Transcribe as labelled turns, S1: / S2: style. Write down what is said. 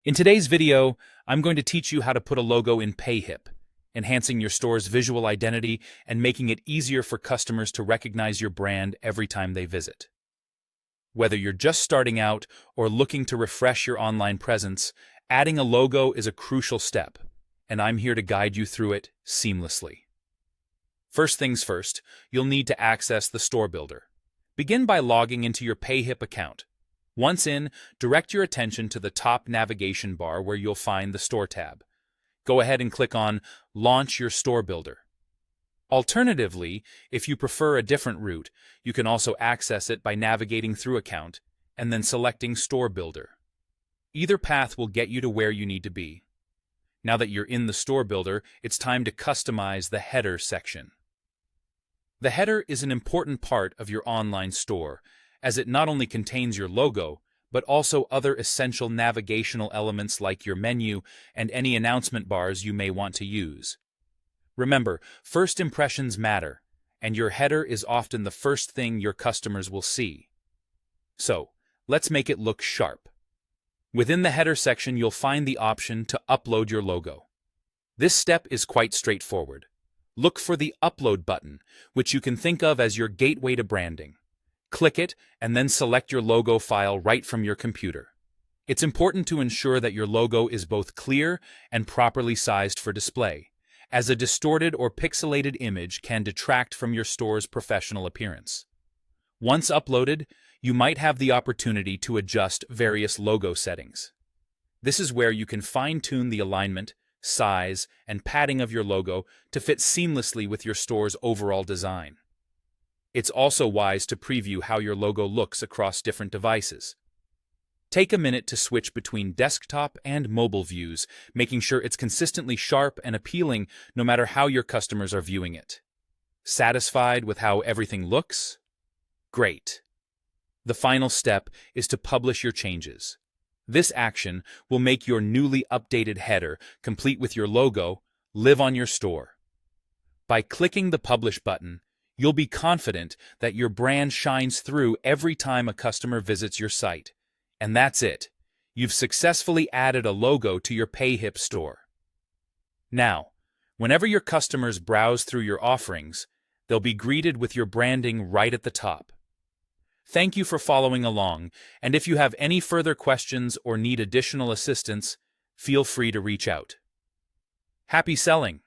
S1: In today's video, I'm going to teach you how to put a logo in Payhip, enhancing your store's visual identity and making it easier for customers to recognize your brand every time they visit. Whether you're just starting out or looking to refresh your online presence, adding a logo is a crucial step, and I'm here to guide you through it seamlessly. First things first, you'll need to access the Store Builder. Begin by logging into your Payhip account. Once in, direct your attention to the top navigation bar where you'll find the Store tab. Go ahead and click on Launch Your Store Builder. Alternatively, if you prefer a different route, you can also access it by navigating through Account and then selecting Store Builder. Either path will get you to where you need to be. Now that you're in the Store Builder, it's time to customize the header section. The header is an important part of your online store, as it not only contains your logo, but also other essential navigational elements like your menu and any announcement bars you may want to use. Remember, first impressions matter, and your header is often the first thing your customers will see. So, let's make it look sharp. Within the header section, you'll find the option to upload your logo. This step is quite straightforward. Look for the Upload button, which you can think of as your gateway to branding. Click it and then select your logo file right from your computer. It's important to ensure that your logo is both clear and properly sized for display, as a distorted or pixelated image can detract from your store's professional appearance. Once uploaded, you might have the opportunity to adjust various logo settings. This is where you can fine-tune the alignment, size, and padding of your logo to fit seamlessly with your store's overall design. It's also wise to preview how your logo looks across different devices. Take a minute to switch between desktop and mobile views, making sure it's consistently sharp and appealing no matter how your customers are viewing it. Satisfied with how everything looks? Great. The final step is to publish your changes. This action will make your newly updated header, complete with your logo, live on your store. By clicking the Publish button, you'll be confident that your brand shines through every time a customer visits your site. And that's it. You've successfully added a logo to your Payhip store. Now, whenever your customers browse through your offerings, they'll be greeted with your branding right at the top. Thank you for following along, and if you have any further questions or need additional assistance, feel free to reach out. Happy selling!